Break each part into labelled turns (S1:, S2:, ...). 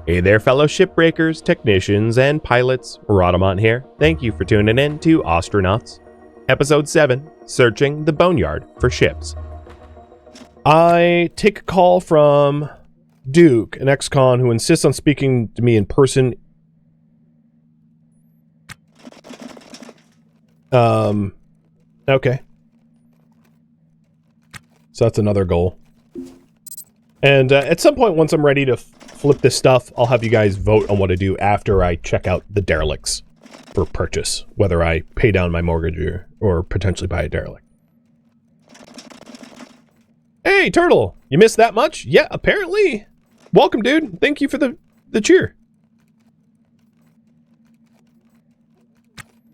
S1: Hey there, fellow shipbreakers, technicians, and pilots. Rhadamant here. Thank you for tuning in to Ostranauts, Episode 7, Searching the Boneyard for Ships. I take a call from Duke, an ex-con who insists on speaking to me in person. Okay. So that's another goal. And at some point, once I'm ready to flip this stuff, I'll have you guys vote on what to do after I check out the derelicts for purchase, whether I pay down my mortgage or potentially buy a derelict. Hey, Turtle! You missed that much? Yeah, apparently. Welcome, dude. Thank you for the cheer.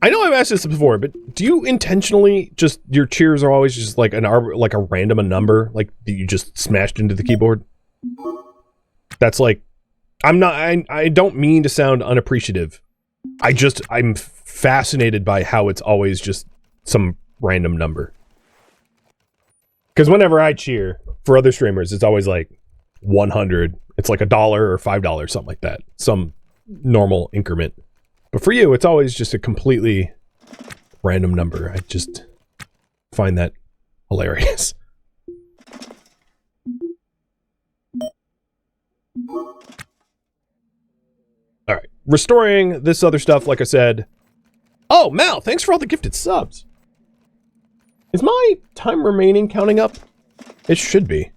S1: I know I've asked this before, but do you intentionally just, your cheers are always just like like a random number, like that you just smashed into the keyboard? That's like, I don't mean to sound unappreciative. I'm fascinated by how it's always just some random number. Because whenever I cheer for other streamers, it's always like 100. It's like $1 or $5, something like that. Some normal increment. But for you, it's always just a completely random number. I just find that hilarious. Alright, restoring this other stuff, like I said. Oh, Mal, thanks for all the gifted subs. Is my time remaining counting up? It should be.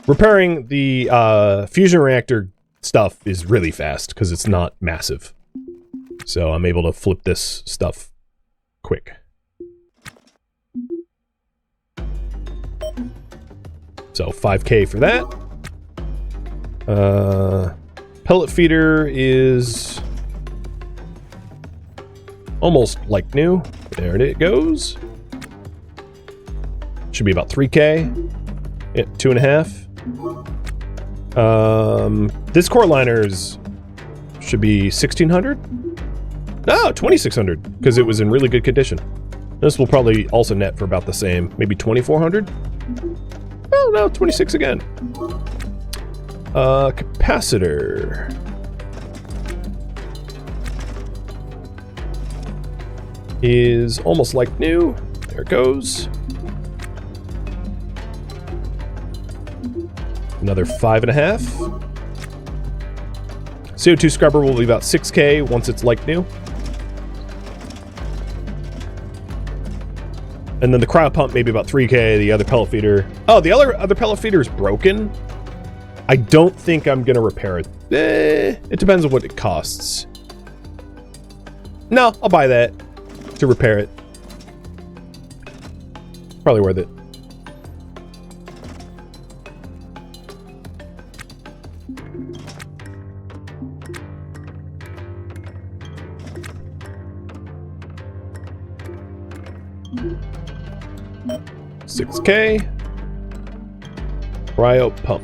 S1: Repairing the fusion reactor stuff is really fast, because it's not massive. So I'm able to flip this stuff quick. So 5K for that. Pellet feeder is almost like new. There it goes. Should be about 3K. Yeah, 2.5. This core liner's should be 1,600. No, 2,600, because it was in really good condition. This will probably also net for about the same, maybe 2,400. Oh no, 26 again. Capacitor. Is almost like new. There it goes. Another 5.5. CO2 scrubber will be about 6K once it's like new. And then the cryo pump maybe about 3K, the other pellet feeder. Oh, the other pellet feeder is broken. I don't think I'm gonna repair it. It depends on what it costs. No, I'll buy that to repair it. Probably worth it. $6K. Cryo pump.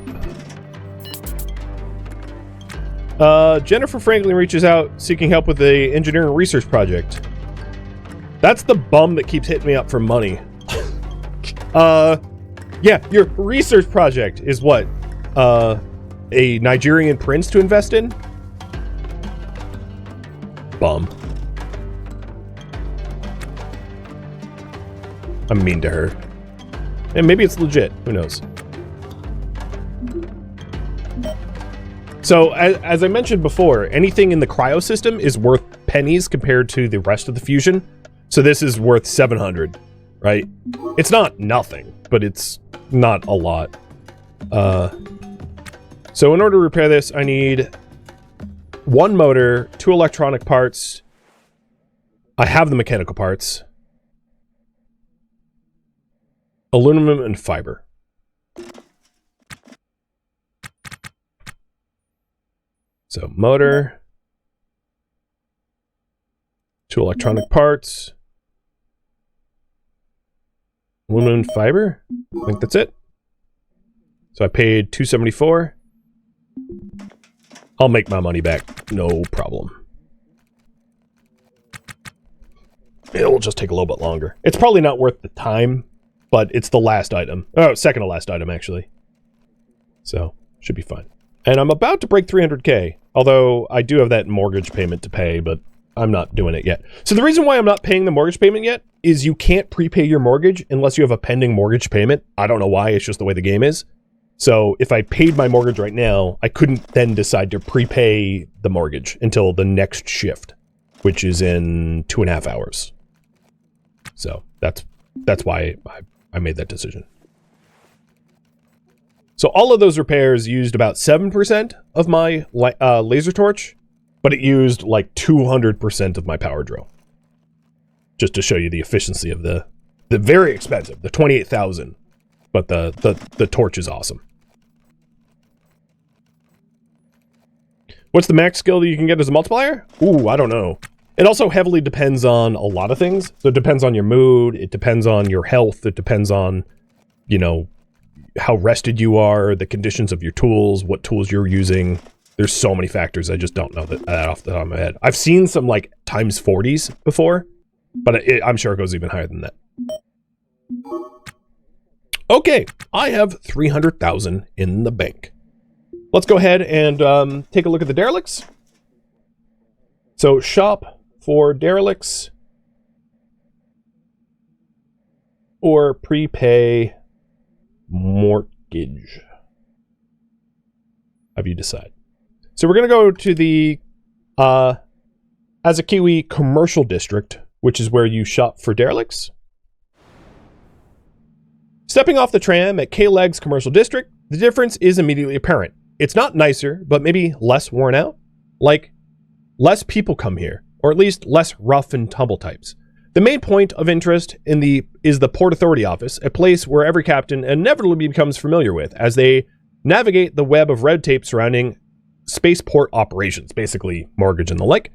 S1: Jennifer Franklin reaches out seeking help with the engineering research project. That's the bum that keeps hitting me up for money. Yeah, your research project is what? A Nigerian prince to invest in? Bum. I'm mean to her. And maybe it's legit. Who knows? So, as I mentioned before, anything in the cryo system is worth pennies compared to the rest of the fusion. So this is worth 700, right? It's not nothing, but it's not a lot. So in order to repair this, I need 1 motor, 2 electronic parts. I have the mechanical parts. Aluminum and fiber. So motor, 2 electronic parts, aluminum and fiber. I think that's it. So I paid $274. I'll make my money back, no problem. It will just take a little bit longer. It's probably not worth the time, but it's the last item. Oh, second to last item, actually. So, should be fine. And I'm about to break 300K, although I do have that mortgage payment to pay, but I'm not doing it yet. So the reason why I'm not paying the mortgage payment yet is you can't prepay your mortgage unless you have a pending mortgage payment. I don't know why, it's just the way the game is. So if I paid my mortgage right now, I couldn't then decide to prepay the mortgage until the next shift, which is in 2.5 hours. So that's why I made that decision. So all of those repairs used about 7% of my laser torch, but it used like 200% of my power drill. Just to show you the efficiency of the very expensive, the 28,000, but the torch is awesome. What's the max skill that you can get as a multiplier? Ooh, I don't know. It also heavily depends on a lot of things. So it depends on your mood, it depends on your health, it depends on, you know, how rested you are, the conditions of your tools, what tools you're using. There's so many factors, I just don't know that off the top of my head. I've seen some like times 40s before, but I'm sure it goes even higher than that. Okay, I have 300,000 in the bank. Let's go ahead and take a look at the Derix. So shop for Derix or prepay mortgage. Have you decide? So we're going to go to the Azakiwi Commercial District, which is where you shop for Derix. Stepping off the tram at Kleg's Commercial District, the difference is immediately apparent. It's not nicer, but maybe less worn out. Like, less people come here, or at least less rough and tumble types. The main point of interest is the Port Authority office, a place where every captain inevitably becomes familiar with as they navigate the web of red tape surrounding spaceport operations, basically mortgage and the like.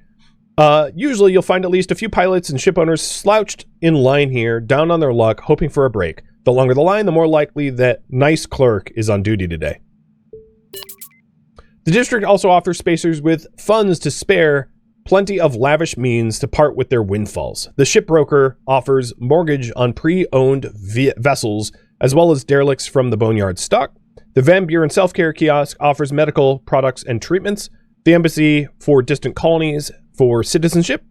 S1: Usually you'll find at least a few pilots and ship owners slouched in line here, down on their luck, hoping for a break. The longer the line, the more likely that nice clerk is on duty today. The district also offers spacers with funds to spare, plenty of lavish means to part with their windfalls. The shipbroker offers mortgage on pre-owned vessels, as well as derelicts from the Boneyard stock. The Van Buren self-care kiosk offers medical products and treatments. The embassy for distant colonies for citizenship.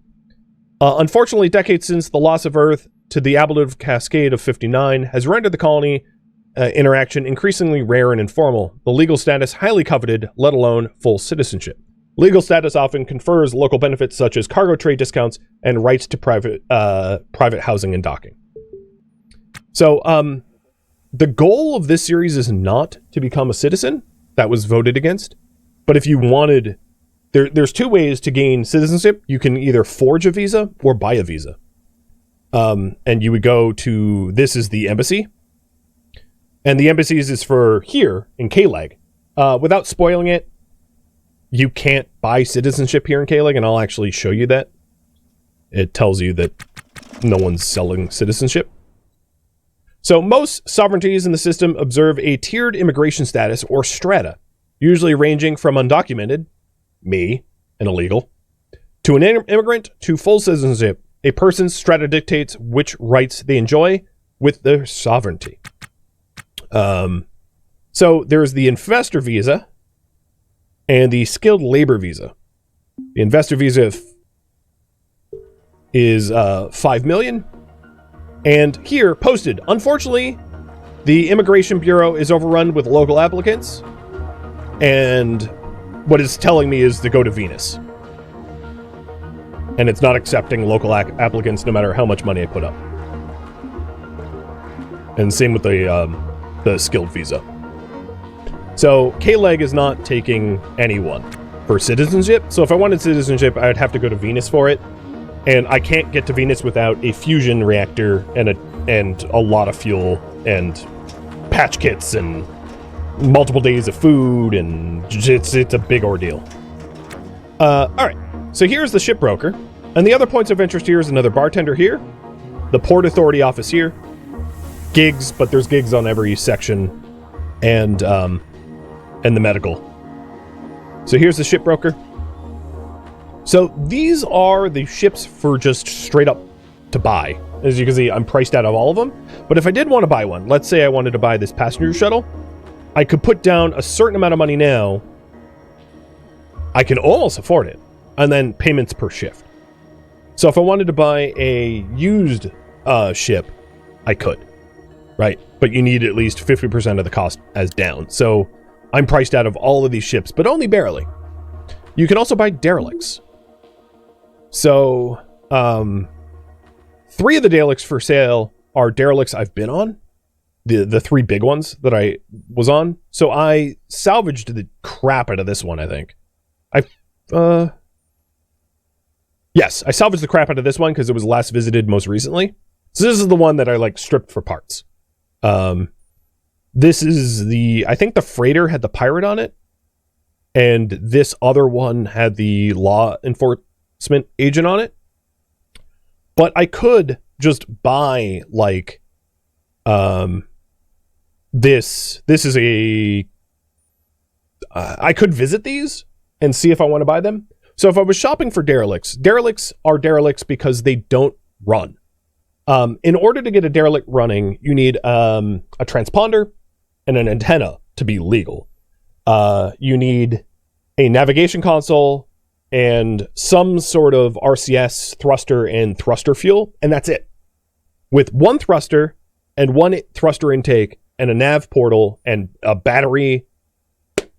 S1: Unfortunately, decades since the loss of Earth to the ablative cascade of 59 has rendered the colony interaction increasingly rare and informal. The legal status highly coveted, let alone full citizenship. Legal status often confers local benefits such as cargo trade discounts and rights to private housing and docking. So, the goal of this series is not to become a citizen. That was voted against. But if you wanted, there's two ways to gain citizenship. You can either forge a visa or buy a visa. And you would go to, this is the embassy. And the embassies is for here in Kleg. Without spoiling it, you can't buy citizenship here in Kleg, and I'll actually show you that. It tells you that no one's selling citizenship. So most sovereignties in the system observe a tiered immigration status, or strata, usually ranging from undocumented, me, an illegal, to an immigrant, to full citizenship. A person's strata dictates which rights they enjoy with their sovereignty. So there's the investor visa and the skilled labor visa. The investor visa is 5 million. And here, posted, unfortunately, the Immigration Bureau is overrun with local applicants. And what it's telling me is to go to Venus. And it's not accepting local applicants no matter how much money I put up. And same with the skilled visa. So Kleg is not taking anyone for citizenship. So if I wanted citizenship, I'd have to go to Venus for it. And I can't get to Venus without a fusion reactor and a lot of fuel and patch kits and multiple days of food, and it's a big ordeal. All right, so here's the shipbroker, and the other points of interest here is another bartender here, the Port Authority office here, gigs, but there's gigs on every section, and the medical. So here's the shipbroker. So these are the ships for just straight up to buy. As you can see, I'm priced out of all of them. But if I did want to buy one, let's say I wanted to buy this passenger shuttle, I could put down a certain amount of money now I can almost afford it. And then payments per shift. So if I wanted to buy a used ship, I could, right? But you need at least 50% of the cost as down. So I'm priced out of all of these ships, but only barely. You can also buy Derix. So 3 of the Derix for sale are Derix I've been on. The 3 big ones that I was on. So I salvaged the crap out of this one, I think. Yes, I salvaged the crap out of this one because it was last visited most recently. So this is the one that I like stripped for parts. This is I think the freighter had the pirate on it. And this other one had the law enforcement agent on it. But I could just buy like, this is I could visit these and see if I want to buy them. So if I was shopping for Derix are Derix because they don't run. In order to get a Derelict running, you need a transponder and an antenna to be legal. You need a navigation console and some sort of RCS thruster and thruster fuel, and that's it. With 1 thruster and 1 thruster intake and a nav portal and a battery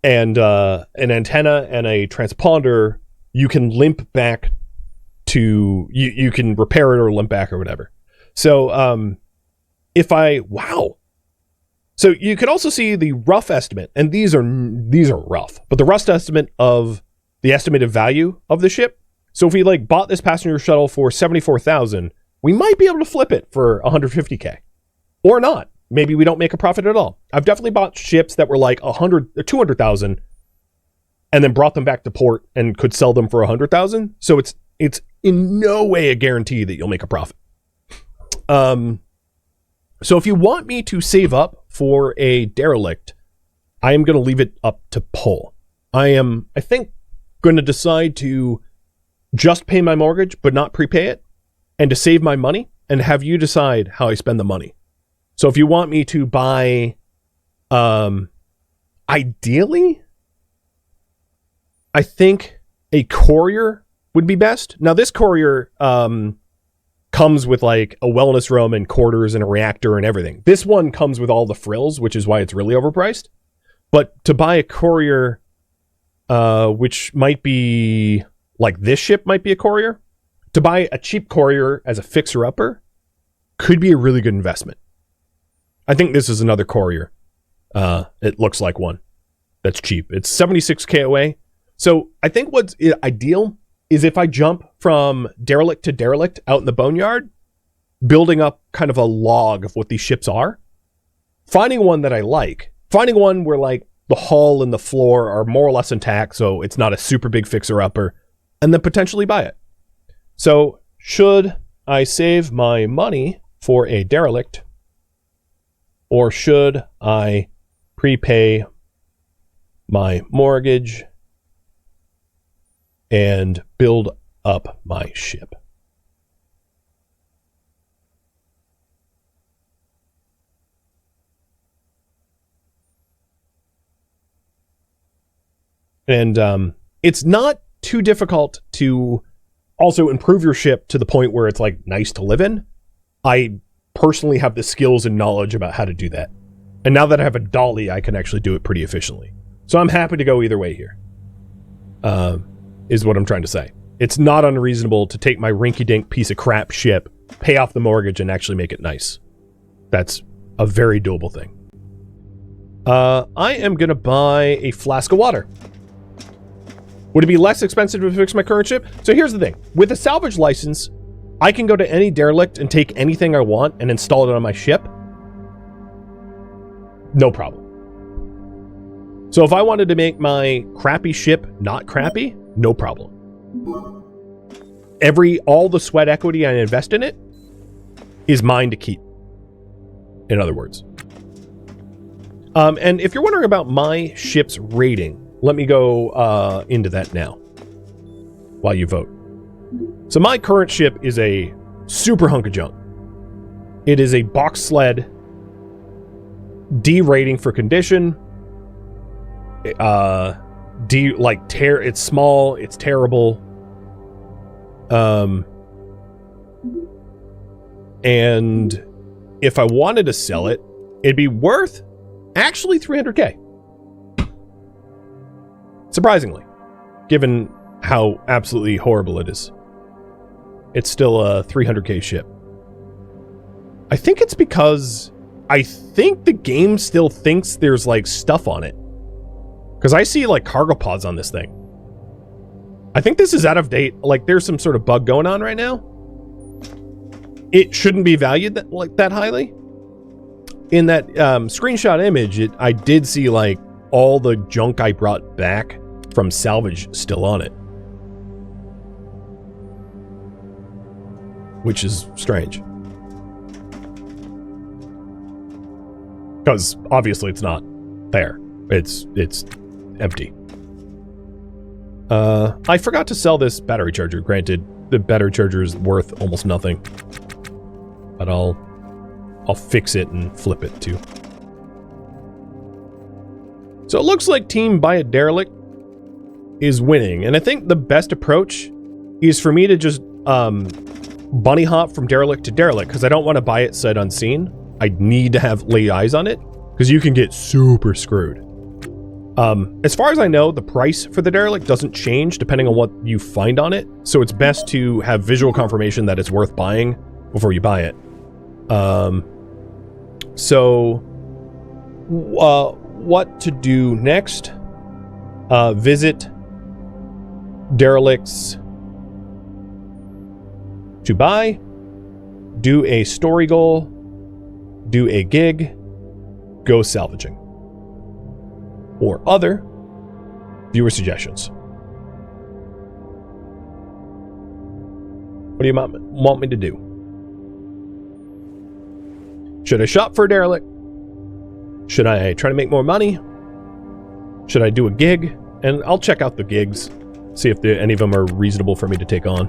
S1: and an antenna and a transponder, you can limp back to you can repair it or limp back or whatever. So so you can also see the rough estimate, and these are rough, but the rough estimate of the estimated value of the ship. So if we like bought this passenger shuttle for 74,000, we might be able to flip it for 150K or not. Maybe we don't make a profit at all. I've definitely bought ships that were like 100 or 200,000 and then brought them back to port and could sell them for 100,000. So it's in no way a guarantee that you'll make a profit. So if you want me to save up for a derelict, I am going to leave it up to Paul. I think, going to decide to just pay my mortgage, but not prepay it, and to save my money, and have you decide how I spend the money. So if you want me to buy, ideally, I think a courier would be best. Now this courier, comes with like a wellness room and quarters and a reactor and everything. This one comes with all the frills, which is why it's really overpriced. But to buy a courier, which might be like this ship might be a courier, to buy a cheap courier as a fixer-upper could be a really good investment. I think this is another courier. It looks like one that's cheap. It's 76K away. So I think what's ideal is if I jump from derelict to derelict out in the Boneyard, building up kind of a log of what these ships are, finding one that I like, finding one where like the hull and the floor are more or less intact, so it's not a super big fixer-upper, and then potentially buy it. So should I save my money for a derelict, or should I prepay my mortgage and build up my ship? And it's not too difficult to also improve your ship to the point where it's like nice to live in. I personally have the skills and knowledge about how to do that. And now that I have a dolly, I can actually do it pretty efficiently. So I'm happy to go either way here. Is what I'm trying to say. It's not unreasonable to take my rinky-dink piece of crap ship, pay off the mortgage, and actually make it nice. That's a very doable thing. I am going to buy a flask of water. Would it be less expensive to fix my current ship? So here's the thing. With a salvage license, I can go to any derelict and take anything I want and install it on my ship. No problem. So if I wanted to make my crappy ship not crappy, no problem. All the sweat equity I invest in it is mine to keep. In other words. And if you're wondering about my ship's rating, let me go into that now while you vote. So my current ship is a super hunk of junk. It is a box sled, D rating for condition, It's small, it's terrible. And if I wanted to sell it, it'd be worth actually 300k. Surprisingly, given how absolutely horrible it is. It's still a 300k ship. I think it's because I think the game still thinks there's like stuff on it. Because I see like cargo pods on this thing. I think this is out of date. Like there's some sort of bug going on right now. It shouldn't be valued that highly. In that screenshot image, I did see like all the junk I brought back from Salvage still on it. Which is strange. Because obviously it's not there. It's empty. I forgot to sell this battery charger. Granted, the battery charger is worth almost nothing. But I'll fix it and flip it too. So it looks like Team Buy a Derelict is winning. And I think the best approach is for me to just bunny hop from Derelict to Derelict, because I don't want to buy it sight unseen. I need to have lay eyes on it, because you can get super screwed. As far as I know, the price for the Derelict doesn't change depending on what you find on it, so it's best to have visual confirmation that it's worth buying before you buy it. What to do next? Visit Derelicts to buy, do a story goal, do a gig, go salvaging, or other viewer suggestions. What do you want me to do? Should I shop for a derelict? Should I try to make more money? Should I do a gig? And I'll check out the gigs, see if any of them are reasonable for me to take on.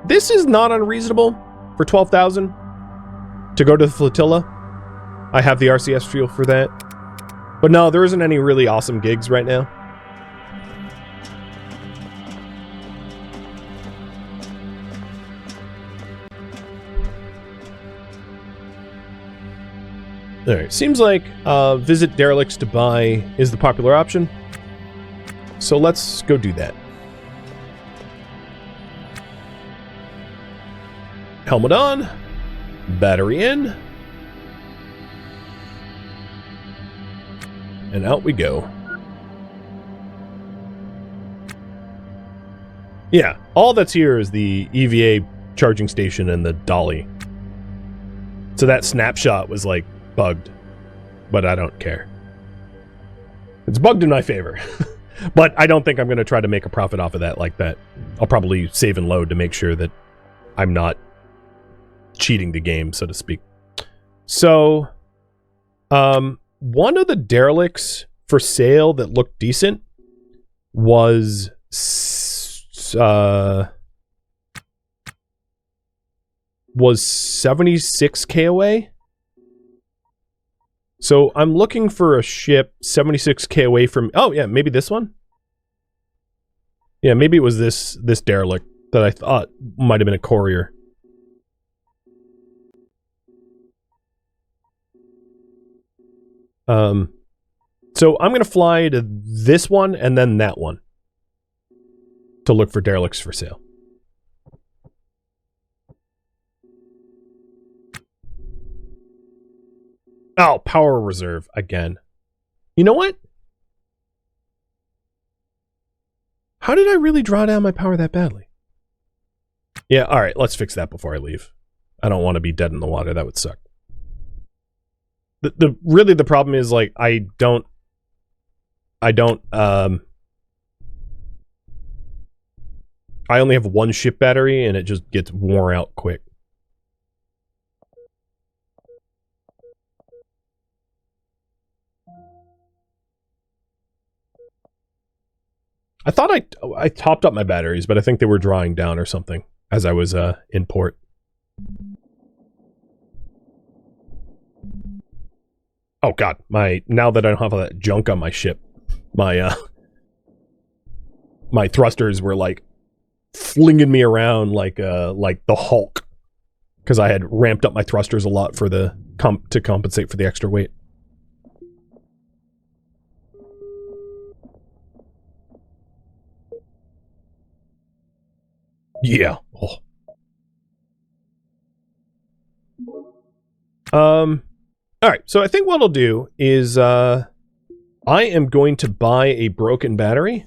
S1: This is not unreasonable for 12,000 to go to the flotilla. I have the RCS fuel for that. But no, there isn't any really awesome gigs right now. Alright, seems like visit Derelicts to buy is the popular option. So let's go do that. Helmet on, battery in, and out we go. Yeah, all that's here is the EVA charging station and the dolly. So that snapshot was like bugged, but I don't care. It's bugged in my favor. But I don't think I'm going to try to make a profit off of that like that. I'll probably save and load to make sure that I'm not cheating the game, so to speak. So, one of the derelicts for sale that looked decent was 76k away. So I'm looking for a ship 76k away from... Oh, yeah, maybe this one? Yeah, maybe it was this derelict that I thought might have been a courier. So I'm going to fly to this one and then that one to look for derelicts for sale. Oh, power reserve again. You know what? How did I really draw down my power that badly? Yeah, all right, let's fix that before I leave. I don't want to be dead in the water. That would suck. Really the problem is like I only have one ship battery and it just gets worn out quick. I thought I topped up my batteries, but I think they were drawing down or something as I was in port. Oh god, now that I don't have all that junk on my ship, my my thrusters were like flinging me around like the Hulk, because I had ramped up my thrusters a lot for the to compensate for the extra weight. Yeah. Oh. Alright, so I think what I'll do is, I am going to buy a broken battery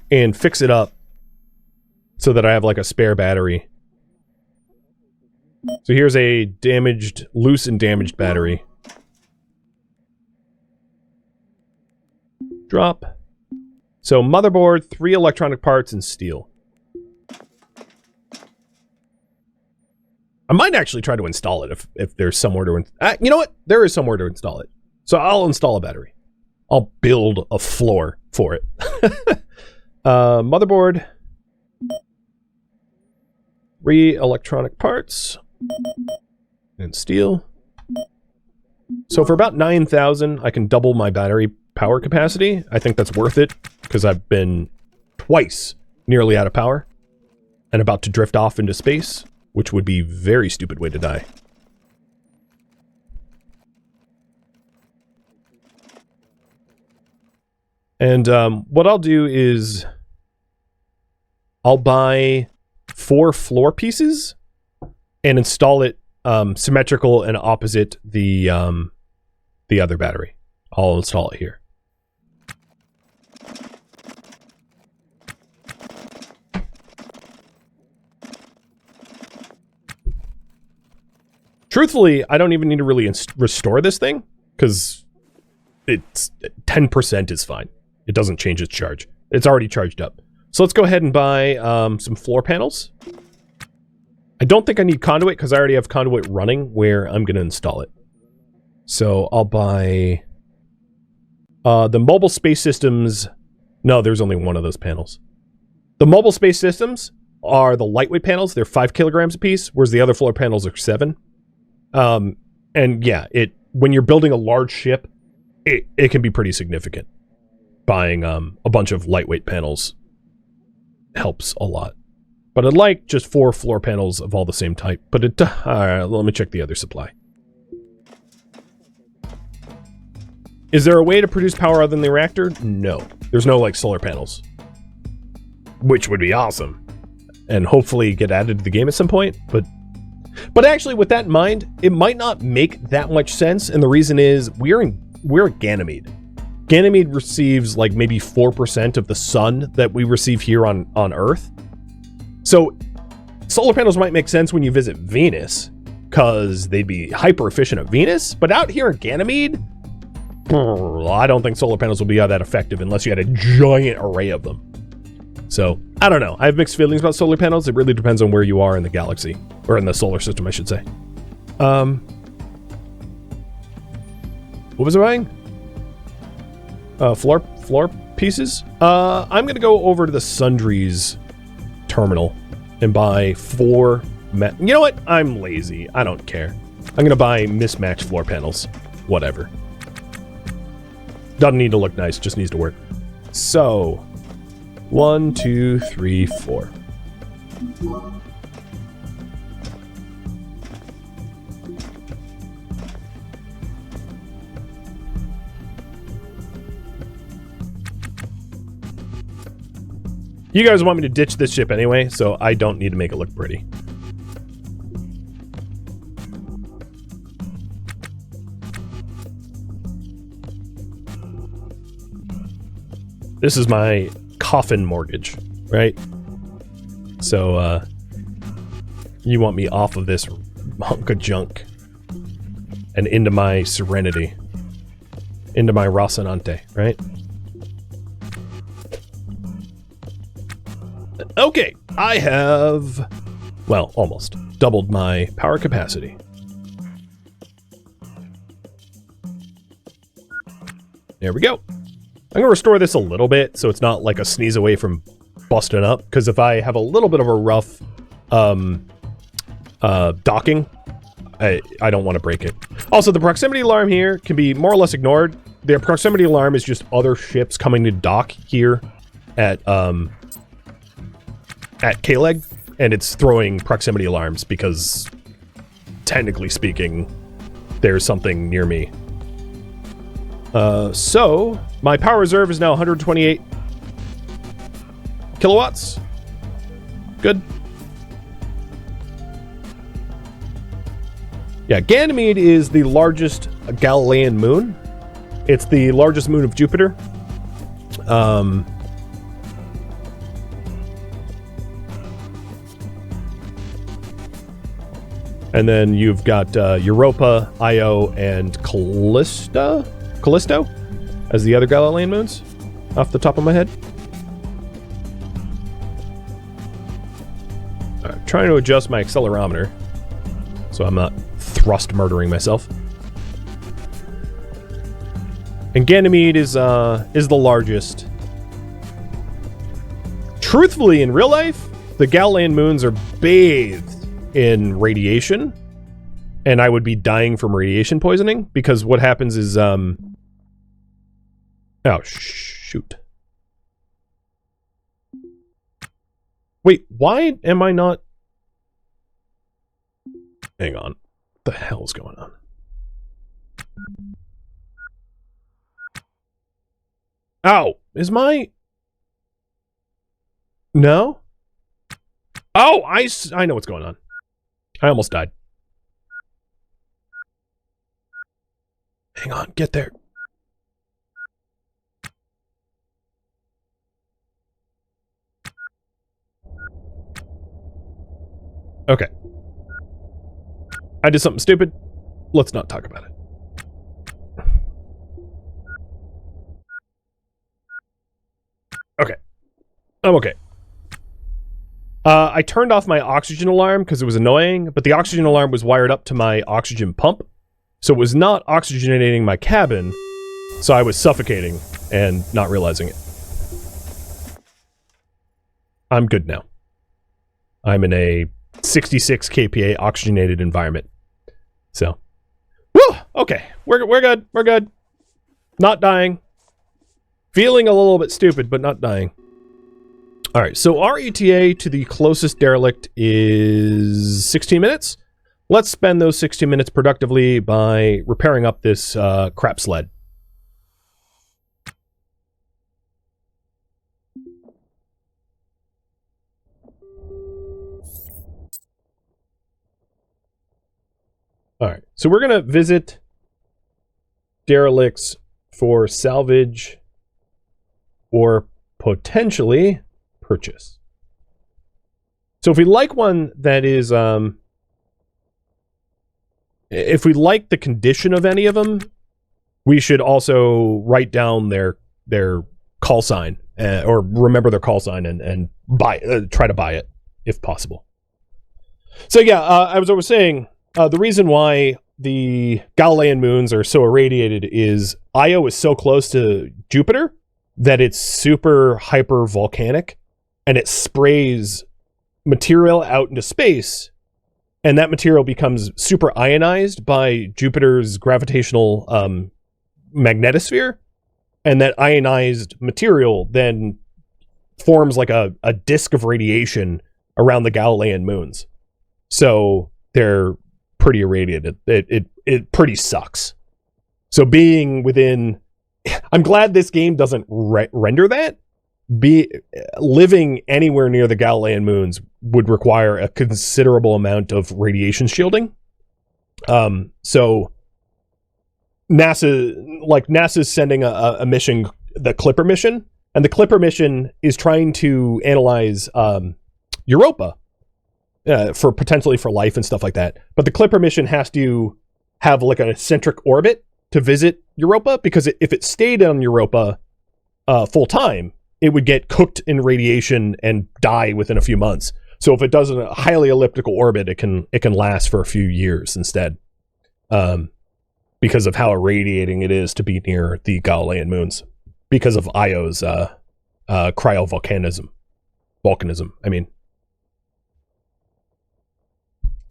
S1: and fix it up so that I have like a spare battery. So here's a loose and damaged battery. Drop. So motherboard, 3 electronic parts, and steel. I might actually try to install it if there's somewhere to... you know what? There is somewhere to install it. So I'll install a battery. I'll build a floor for it. Motherboard. 3 electronic parts. And steel. So for about 9,000, I can double my battery power capacity. I think that's worth it, because I've been twice nearly out of power and about to drift off into space, which would be a very stupid way to die. And what I'll do is I'll buy 4 floor pieces and install it symmetrical and opposite the other battery. I'll install it here. Truthfully, I don't even need to really restore this thing, because it's 10% is fine. It doesn't change its charge. It's already charged up. So let's go ahead and buy some floor panels. I don't think I need conduit, because I already have conduit running where I'm going to install it. So I'll buy the mobile space systems. No, there's only one of those panels. The mobile space systems are the lightweight panels. They're 5 kilograms a piece, whereas the other floor panels are 7. And yeah, when you're building a large ship, it can be pretty significant. Buying a bunch of lightweight panels helps a lot. But I'd like just 4 floor panels of all the same type. But alright, let me check the other supply. Is there a way to produce power other than the reactor? No. There's no like solar panels. Which would be awesome. And hopefully get added to the game at some point, But actually, with that in mind, it might not make that much sense, and the reason is we're at Ganymede. Ganymede receives like maybe 4% of the sun that we receive here on Earth. So solar panels might make sense when you visit Venus, because they'd be hyper efficient at Venus, but out here at Ganymede, I don't think solar panels will be that effective unless you had a giant array of them. So, I don't know. I have mixed feelings about solar panels. It really depends on where you are in the galaxy. Or in the solar system, I should say. What was I buying? Floor pieces? I'm going to go over to the Sundries terminal and buy 4... You know what? I'm lazy. I don't care. I'm going to buy mismatched floor panels. Whatever. Doesn't need to look nice. Just needs to work. So... 1, 2, 3, 4. You guys want me to ditch this ship anyway, so I don't need to make it look pretty. This is my Coffin Mortgage, right? So, you want me off of this hunk of junk and into my serenity, into my Rhadamant, right? Okay, I have, well, almost doubled my power capacity. There we go. I'm going to restore this a little bit so it's not like a sneeze away from busting up, because if I have a little bit of a rough docking, I don't want to break it. Also, the proximity alarm here can be more or less ignored. The proximity alarm is just other ships coming to dock here at Kleg, and it's throwing proximity alarms because, technically speaking, there's something near me. So, my power reserve is now 128 kilowatts. Good. Yeah, Ganymede is the largest Galilean moon. It's the largest moon of Jupiter. And then you've got Europa, Io, and Callisto as the other Galilean moons, off the top of my head. I'm trying to adjust my accelerometer so I'm not thrust murdering myself. And Ganymede is the largest. Truthfully, in real life, the Galilean moons are bathed in radiation, and I would be dying from radiation poisoning, because what happens is, oh, shoot. Wait, why am I not... Hang on. What the hell's going on? Ow! Is my... No? Oh, I know what's going on. I almost died. Hang on, get there. Okay. I did something stupid. Let's not talk about it. Okay. I'm okay. I turned off my oxygen alarm because it was annoying, but the oxygen alarm was wired up to my oxygen pump, so it was not oxygenating my cabin, so I was suffocating and not realizing it. I'm good now. I'm in a 66 kPa oxygenated environment. So, whew, okay, we're good, we're good. Not dying. Feeling a little bit stupid, but not dying. Alright, so our ETA to the closest derelict is 16 minutes. Let's spend those 16 minutes productively by repairing up this crap sled. Alright, so we're going to visit derelicts for salvage or potentially purchase. So if we like one that is, if we like the condition of any of them, we should also write down their call sign, or remember their call sign and try to buy it if possible. So yeah, as I was saying, the reason why the Galilean moons are so irradiated is Io is so close to Jupiter that it's super hyper volcanic, and it sprays material out into space, and that material becomes super ionized by Jupiter's gravitational magnetosphere, and that ionized material then forms like a disk of radiation around the Galilean moons. So they're pretty irradiated. It pretty sucks. So being within... I'm glad this game doesn't render that. Living anywhere near the Galilean moons would require a considerable amount of radiation shielding. So NASA's sending a mission, the Clipper mission, and the Clipper mission is trying to analyze Europa for potentially for life and stuff like that. But the Clipper mission has to have like an eccentric orbit to visit Europa, because if it stayed on Europa full time, it would get cooked in radiation and die within a few months. So if it does a highly elliptical orbit, it can last for a few years instead, because of how irradiating it is to be near the Galilean moons, because of Io's cryovolcanism. I mean.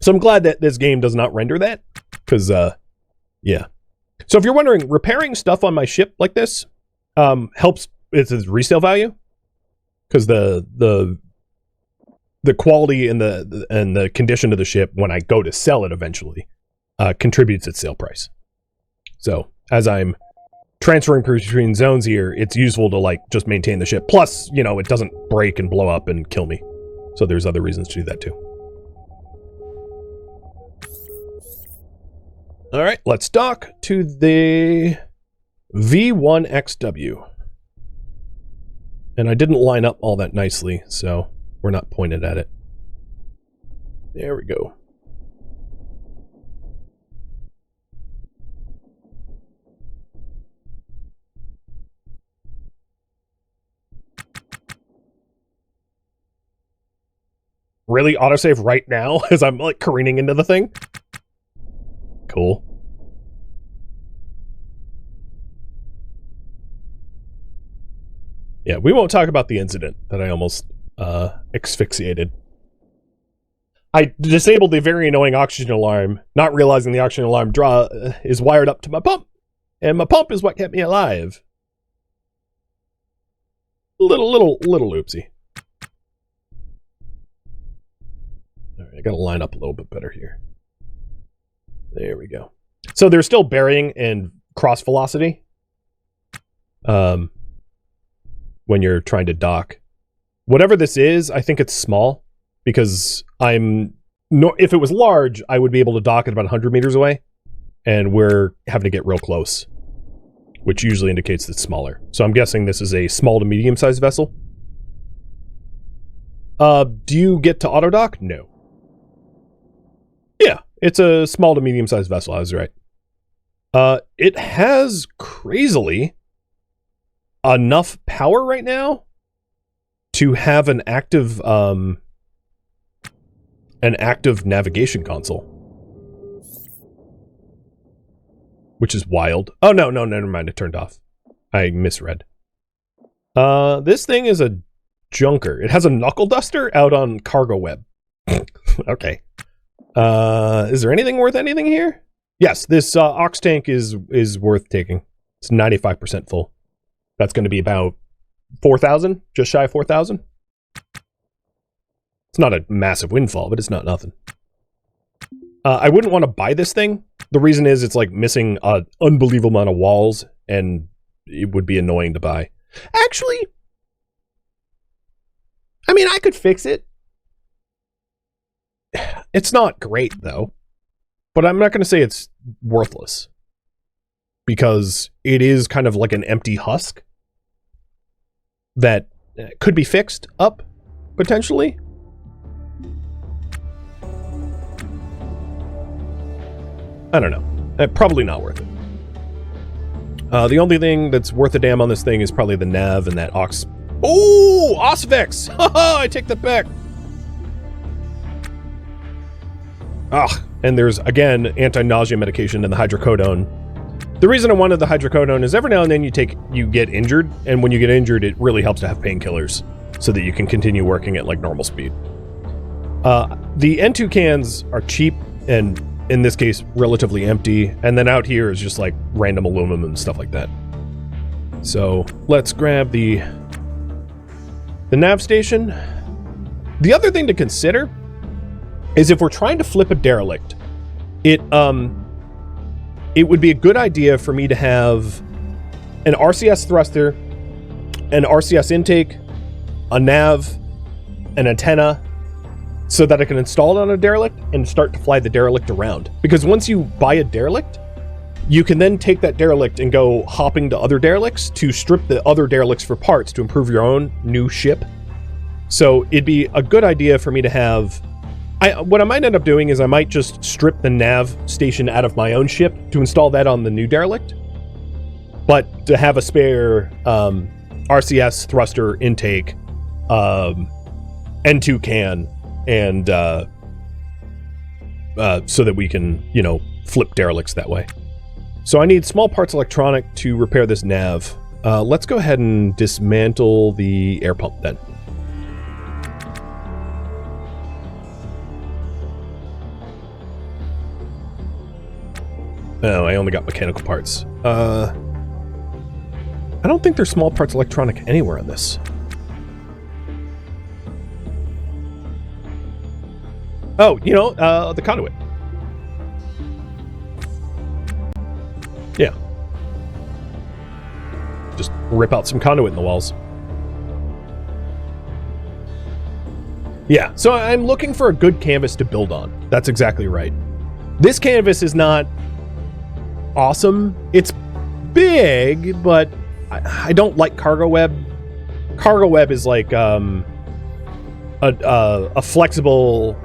S1: So I'm glad that this game does not render that, because, yeah. So if you're wondering, repairing stuff on my ship like this helps its resale value, because the quality and the condition of the ship when I go to sell it eventually contributes its sale price. So as I'm transferring between zones here, it's useful to like just maintain the ship. Plus, you know, it doesn't break and blow up and kill me. So there's other reasons to do that too. All right, let's dock to the V1XW. And I didn't line up all that nicely, so we're not pointed at it. There we go. Really? Autosave right now as I'm like careening into the thing? Cool. Yeah, we won't talk about the incident that I almost asphyxiated. I disabled the very annoying oxygen alarm, not realizing the oxygen alarm draw is wired up to my pump, and my pump is what kept me alive. Little oopsie. All right, I gotta line up a little bit better here. There we go. So there's still bearing and cross velocity when you're trying to dock. Whatever this is, I think it's small, because if it was large, I would be able to dock at about 100 meters away, and we're having to get real close, which usually indicates it's smaller. So I'm guessing this is a small to medium-sized vessel. Do you get to auto dock? No. Yeah, it's a small to medium-sized vessel, I was right. It has, crazily, enough power right now to have an active navigation console, which is wild. Oh no, never mind. It turned off. I misread. This thing is a junker. It has a knuckle duster out on cargo web. Okay. Is there anything worth anything here? Yes, this ox tank is worth taking. It's 95% full. That's going to be about 4,000, just shy of 4,000. It's not a massive windfall, but it's not nothing. I wouldn't want to buy this thing. The reason is it's like missing an unbelievable amount of walls, and it would be annoying to buy. Actually, I mean, I could fix it. It's not great, though. But I'm not going to say it's worthless, because it is kind of like an empty husk that could be fixed up, potentially. I don't know. Probably not worth it. The only thing that's worth a damn on this thing is probably the nav and that ox... Oh! Osvex! Haha! I take that back! Ugh. And there's, again, anti-nausea medication and the hydrocodone. The reason I wanted the hydrocodone is every now and then you get injured, and when you get injured, it really helps to have painkillers so that you can continue working at like normal speed. The N2 cans are cheap and, in this case, relatively empty, and then out here is just like random aluminum and stuff like that. So let's grab the nav station. The other thing to consider is if we're trying to flip a derelict, it would be a good idea for me to have an RCS thruster, an RCS intake, a nav, an antenna, so that I can install it on a derelict and start to fly the derelict around. Because once you buy a derelict, you can then take that derelict and go hopping to other derelicts to strip the other derelicts for parts to improve your own new ship. So it'd be a good idea for me to have... what I might end up doing is I might just strip the nav station out of my own ship to install that on the new derelict. But to have a spare RCS thruster intake, N2 can, and so that we can, you know, flip derelicts that way. So I need small parts electronic to repair this nav. Let's go ahead and dismantle the air pump then. Oh, I only got mechanical parts. I don't think there's small parts electronic anywhere on this. Oh, you know, the conduit. Yeah. Just rip out some conduit in the walls. Yeah, so I'm looking for a good canvas to build on. That's exactly right. This canvas is not awesome. It's big, but I don't like cargo web. Cargo web is like a flexible...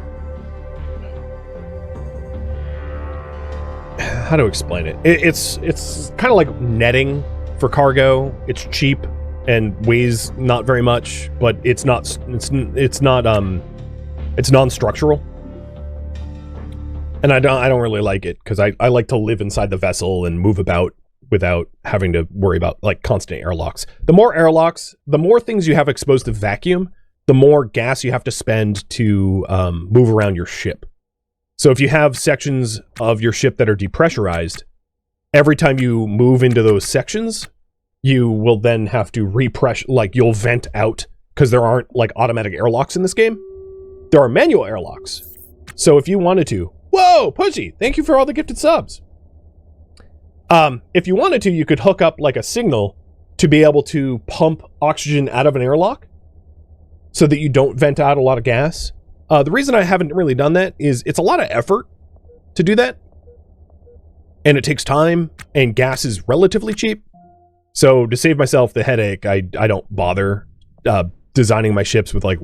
S1: How to explain it? It's kind of like netting for cargo. It's cheap and weighs not very much, but it's non-structural. And I don't really like it because I like to live inside the vessel and move about without having to worry about like constant airlocks. The more airlocks, the more things you have exposed to vacuum, the more gas you have to spend to move around your ship. So if you have sections of your ship that are depressurized, every time you move into those sections, you will then have to repressure, like you'll vent out because there aren't like automatic airlocks in this game. There are manual airlocks. So if you wanted to, whoa, Pushy, thank you for all the gifted subs. If you wanted to, you could hook up like a signal to be able to pump oxygen out of an airlock so that you don't vent out a lot of gas. The reason I haven't really done that is it's a lot of effort to do that. And it takes time, and gas is relatively cheap. So to save myself the headache, I don't bother designing my ships with like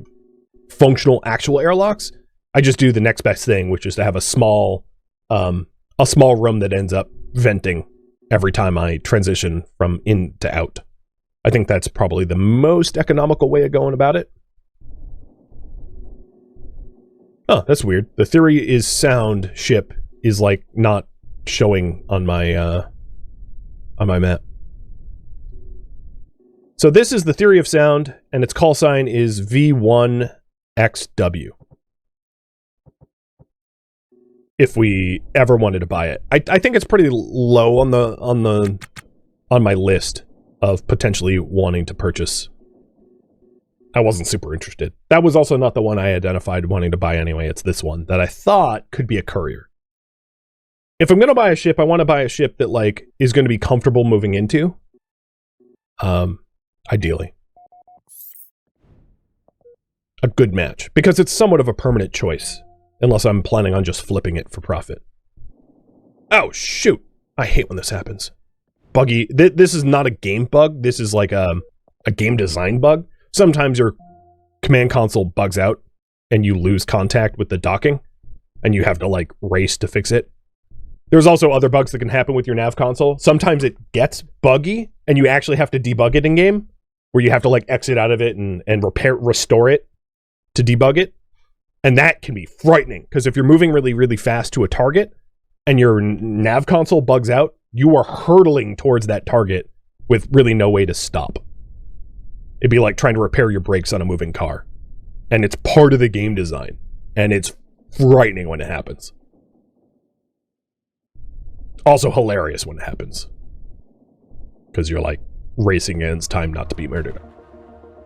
S1: functional actual airlocks. I just do the next best thing, which is to have a small room that ends up venting every time I transition from in to out. I think that's probably the most economical way of going about it. Oh, that's weird. The theory is sound ship is like not showing on my map. So this is the theory of sound, and its call sign is V1XW. If we ever wanted to buy it, I think it's pretty low on my list of potentially wanting to purchase. I wasn't super interested. That was also not the one I identified wanting to buy anyway. It's this one that I thought could be a courier. If I'm going to buy a ship, I want to buy a ship that like is going to be comfortable moving into. Ideally. A good match, because it's somewhat of a permanent choice, unless I'm planning on just flipping it for profit. Oh, shoot. I hate when this happens. Buggy. This is not a game bug. This is like a game design bug. Sometimes your command console bugs out and you lose contact with the docking and you have to like race to fix it. There's also other bugs that can happen with your nav console. Sometimes it gets buggy and you actually have to debug it in game, where you have to like exit out of it and restore it to debug it. And that can be frightening because if you're moving really, really fast to a target and your nav console bugs out, you are hurtling towards that target with really no way to stop. It'd be like trying to repair your brakes on a moving car. And it's part of the game design. And it's frightening when it happens. Also hilarious when it happens. Because you're like racing against time not to be murdered.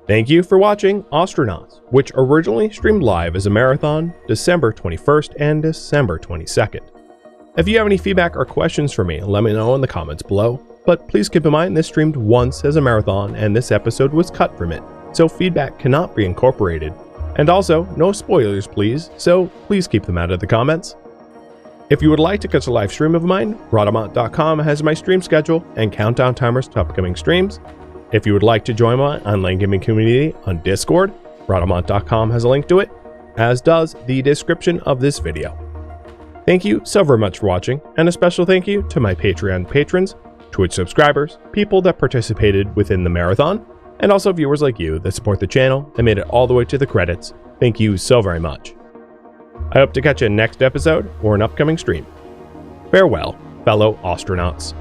S1: Thank you for watching Ostranauts, which originally streamed live as a marathon December 21st and December 22nd. If you have any feedback or questions for me, let me know in the comments below. But please keep in mind this streamed once as a marathon and this episode was cut from it, so feedback cannot be incorporated. And also, no spoilers please, so please keep them out of the comments. If you would like to catch a live stream of mine, Rhadamant.com has my stream schedule and countdown timers to upcoming streams. If you would like to join my online gaming community on Discord, Rhadamant.com has a link to it, as does the description of this video. Thank you so very much for watching, and a special thank you to my Patreon patrons, Twitch subscribers, people that participated within the marathon, and also viewers like you that support the channel and made it all the way to the credits. Thank you so very much. I hope to catch you in next episode or an upcoming stream. Farewell, fellow Ostranauts.